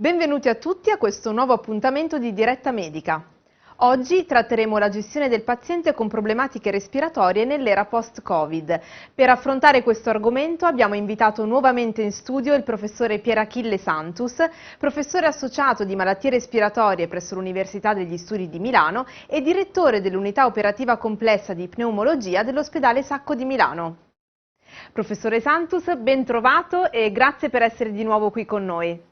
Benvenuti a tutti a questo nuovo appuntamento di Diretta Medica. Oggi tratteremo la gestione del paziente con problematiche respiratorie nell'era post-Covid. Per affrontare questo argomento abbiamo invitato nuovamente in studio il professore Pier Achille Santus, professore associato di malattie respiratorie presso l'Università degli Studi di Milano e direttore dell'unità operativa complessa di pneumologia dell'ospedale Sacco di Milano. Professore Santus, ben trovato e grazie per essere di nuovo qui con noi.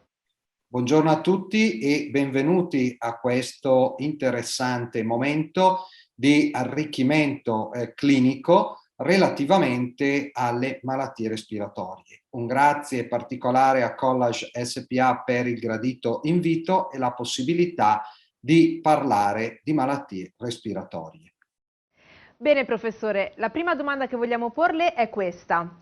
Buongiorno a tutti e benvenuti a questo interessante momento di arricchimento clinico relativamente alle malattie respiratorie. Un grazie particolare a Collage SPA per il gradito invito e la possibilità di parlare di malattie respiratorie. Bene professore, la prima domanda che vogliamo porle è questa.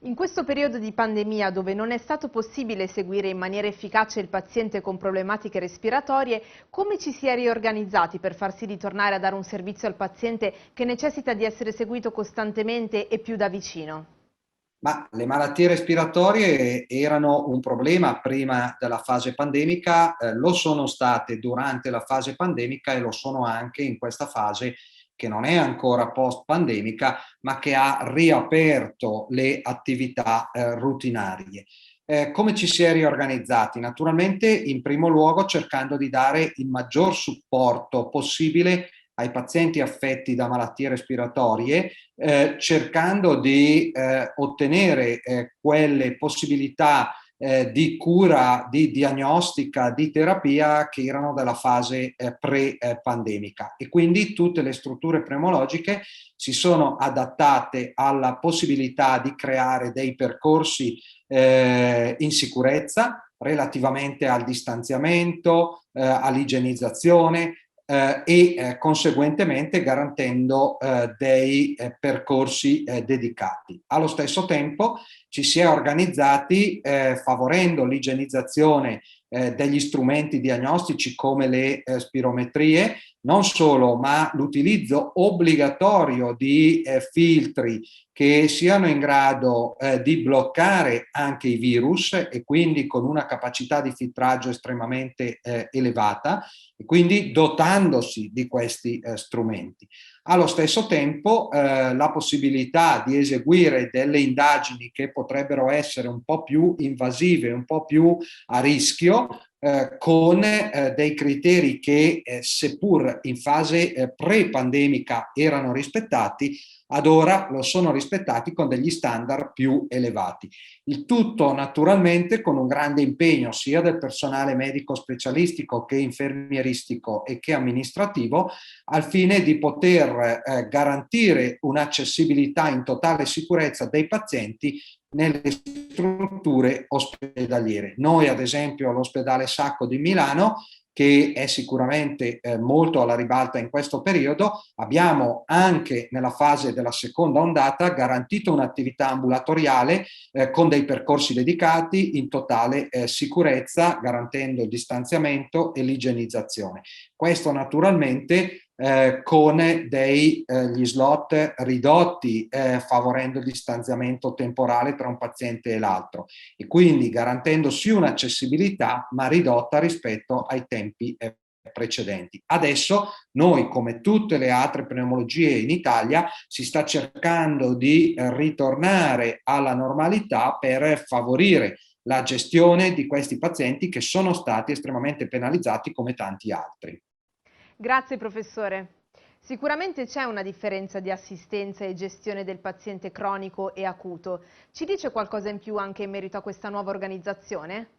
In questo periodo di pandemia dove non è stato possibile seguire in maniera efficace il paziente con problematiche respiratorie, come ci si è riorganizzati per far sì ritornare a dare un servizio al paziente che necessita di essere seguito costantemente e più da vicino? Ma le malattie respiratorie erano un problema prima della fase pandemica, lo sono state durante la fase pandemica e lo sono anche in questa fase che non è ancora post-pandemica, ma che ha riaperto le attività rutinarie. Come ci si è riorganizzati? Naturalmente, in primo luogo, cercando di dare il maggior supporto possibile ai pazienti affetti da malattie respiratorie, cercando di ottenere quelle possibilità di cura, di diagnostica, di terapia che erano della fase pre-pandemica. E quindi tutte le strutture pneumologiche si sono adattate alla possibilità di creare dei percorsi in sicurezza relativamente al distanziamento, all'igienizzazione, e conseguentemente garantendo dei percorsi dedicati. Allo stesso tempo ci si è organizzati favorendo l'igienizzazione degli strumenti diagnostici come le spirometrie, non solo, ma l'utilizzo obbligatorio di filtri che siano in grado di bloccare anche i virus e quindi con una capacità di filtraggio estremamente elevata, e quindi dotandosi di questi strumenti. Allo stesso tempo la possibilità di eseguire delle indagini che potrebbero essere un po' più invasive, un po' più a rischio, con dei criteri che seppur in fase pre-pandemica erano rispettati, ad ora lo sono rispettati con degli standard più elevati. Il tutto naturalmente con un grande impegno sia del personale medico specialistico che infermieristico e che amministrativo, al fine di poter garantire un'accessibilità in totale sicurezza dei pazienti nelle strutture ospedaliere. Noi ad esempio all'ospedale Sacco di Milano, che è sicuramente molto alla ribalta in questo periodo, abbiamo anche nella fase della seconda ondata garantito un'attività ambulatoriale con dei percorsi dedicati in totale sicurezza, garantendo il distanziamento e l'igienizzazione. Questo naturalmente con gli slot ridotti, favorendo il distanziamento temporale tra un paziente e l'altro, e quindi garantendo sì un'accessibilità ma ridotta rispetto ai tempi precedenti. Adesso noi, come tutte le altre pneumologie in Italia, si sta cercando di ritornare alla normalità per favorire la gestione di questi pazienti che sono stati estremamente penalizzati come tanti altri. Grazie professore. Sicuramente c'è una differenza di assistenza e gestione del paziente cronico e acuto. Ci dice qualcosa in più anche in merito a questa nuova organizzazione?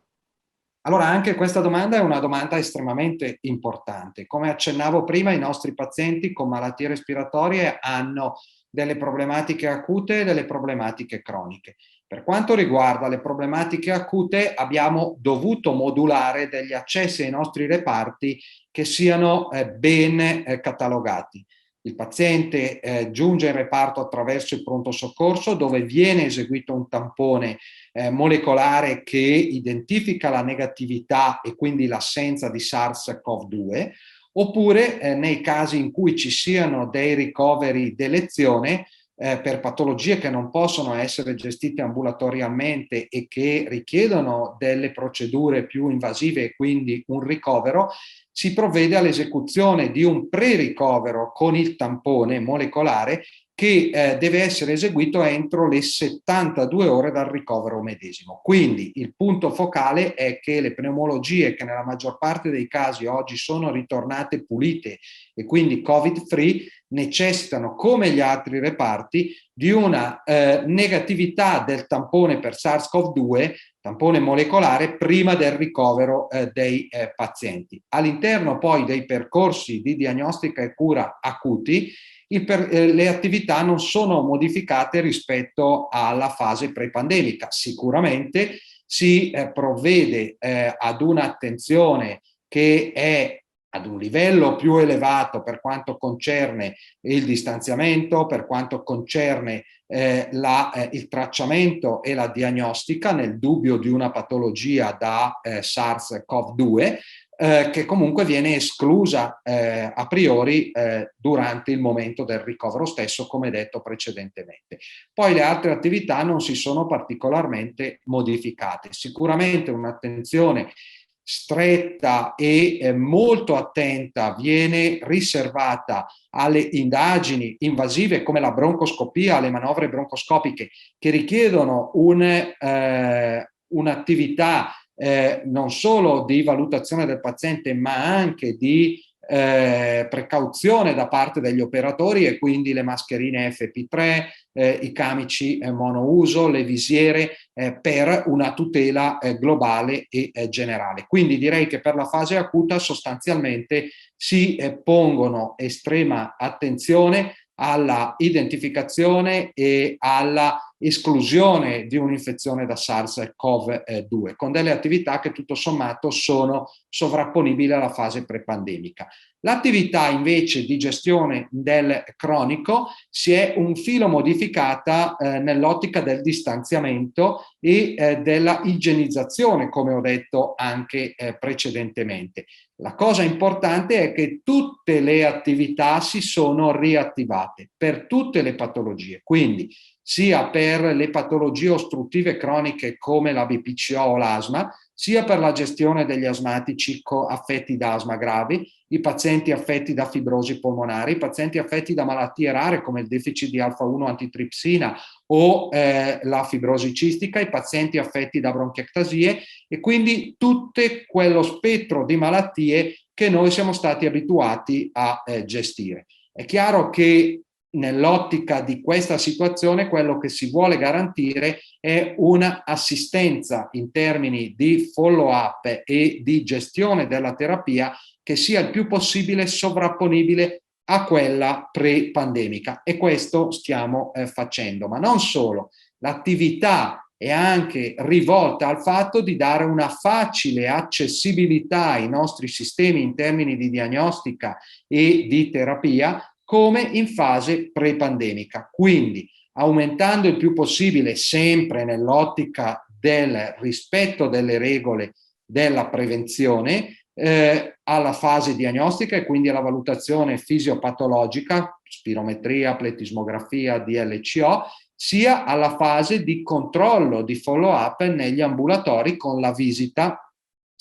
Allora, anche questa domanda è una domanda estremamente importante. Come accennavo prima, i nostri pazienti con malattie respiratorie hanno delle problematiche acute e delle problematiche croniche. Per quanto riguarda le problematiche acute, abbiamo dovuto modulare degli accessi ai nostri reparti che siano ben catalogati. Il paziente giunge in reparto attraverso il pronto soccorso, dove viene eseguito un tampone molecolare che identifica la negatività e quindi l'assenza di SARS-CoV-2, oppure nei casi in cui ci siano dei ricoveri d'elezione per patologie che non possono essere gestite ambulatorialmente e che richiedono delle procedure più invasive e quindi un ricovero, si provvede all'esecuzione di un pre-ricovero con il tampone molecolare che deve essere eseguito entro le 72 ore dal ricovero medesimo. Quindi il punto focale è che le pneumologie, che nella maggior parte dei casi oggi sono ritornate pulite e quindi covid-free, necessitano, come gli altri reparti, di una negatività del tampone per SARS-CoV-2, tampone molecolare, prima del ricovero dei pazienti. All'interno poi dei percorsi di diagnostica e cura acuti, le attività non sono modificate rispetto alla fase pre-pandemica. Sicuramente si provvede ad un'attenzione che è ad un livello più elevato per quanto concerne il distanziamento, per quanto concerne il tracciamento e la diagnostica nel dubbio di una patologia da SARS-CoV-2, che comunque viene esclusa a priori durante il momento del ricovero stesso, come detto precedentemente. Poi le altre attività non si sono particolarmente modificate. Sicuramente un'attenzione stretta e molto attenta viene riservata alle indagini invasive come la broncoscopia, le manovre broncoscopiche, che richiedono un'attività non solo di valutazione del paziente, ma anche di precauzione da parte degli operatori, e quindi le mascherine FP3, i camici monouso, le visiere per una tutela globale e generale. Quindi direi che per la fase acuta sostanzialmente si pongono estrema attenzione alla identificazione e alla esclusione di un'infezione da SARS-CoV-2, con delle attività che tutto sommato sono sovrapponibili alla fase prepandemica. L'attività invece di gestione del cronico si è un filo modificata nell'ottica del distanziamento e della igienizzazione, come ho detto anche precedentemente. La cosa importante è che tutte le attività si sono riattivate per tutte le patologie, quindi sia per le patologie ostruttive croniche come la BPCO o l'asma, sia per la gestione degli asmatici affetti da asma gravi, i pazienti affetti da fibrosi polmonari, i pazienti affetti da malattie rare come il deficit di alfa-1 antitripsina o la fibrosi cistica, i pazienti affetti da bronchiectasie, e quindi tutto quello spettro di malattie che noi siamo stati abituati a gestire. È chiaro che nell'ottica di questa situazione quello che si vuole garantire è un'assistenza in termini di follow-up e di gestione della terapia che sia il più possibile sovrapponibile a quella pre-pandemica, e questo stiamo facendo. Ma non solo, l'attività è anche rivolta al fatto di dare una facile accessibilità ai nostri sistemi in termini di diagnostica e di terapia come in fase pre-pandemica. Quindi aumentando il più possibile, sempre nell'ottica del rispetto delle regole della prevenzione, alla fase diagnostica e quindi alla valutazione fisiopatologica, spirometria, pletismografia, DLCO, sia alla fase di controllo, di follow-up negli ambulatori con la visita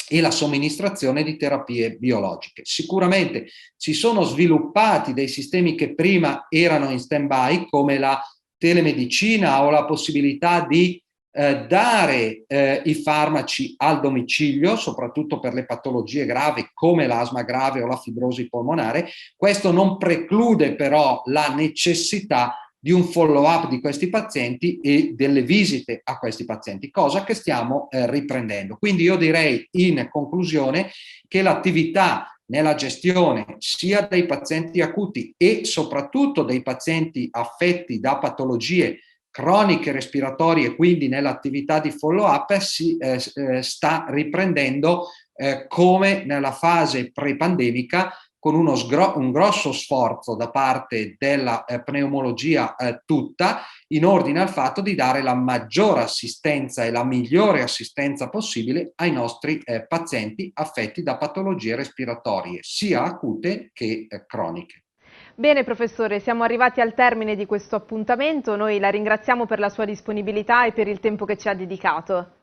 e la somministrazione di terapie biologiche. Sicuramente si sono sviluppati dei sistemi che prima erano in stand-by, come la telemedicina o la possibilità di dare i farmaci al domicilio, soprattutto per le patologie gravi come l'asma grave o la fibrosi polmonare. Questo non preclude però la necessità di un follow-up di questi pazienti e delle visite a questi pazienti, cosa che stiamo riprendendo. Quindi io direi in conclusione che l'attività nella gestione sia dei pazienti acuti e soprattutto dei pazienti affetti da patologie croniche respiratorie, quindi nell'attività di follow-up, si sta riprendendo come nella fase pre-pandemica, con un grosso sforzo da parte della pneumologia tutta, in ordine al fatto di dare la maggiore assistenza e la migliore assistenza possibile ai nostri pazienti affetti da patologie respiratorie, sia acute che croniche. Bene professore, siamo arrivati al termine di questo appuntamento, noi la ringraziamo per la sua disponibilità e per il tempo che ci ha dedicato.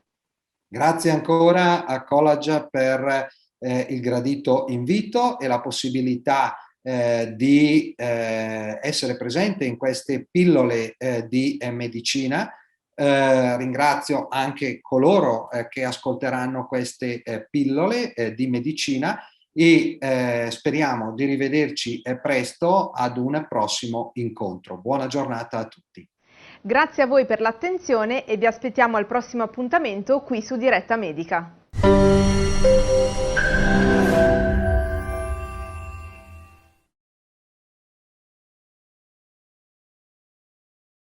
Grazie ancora a Collage per il gradito invito e la possibilità di essere presente in queste pillole di medicina. Ringrazio anche coloro che ascolteranno queste pillole di medicina e speriamo di rivederci presto ad un prossimo incontro. Buona giornata a tutti. Grazie a voi per l'attenzione e vi aspettiamo al prossimo appuntamento qui su Diretta Medica.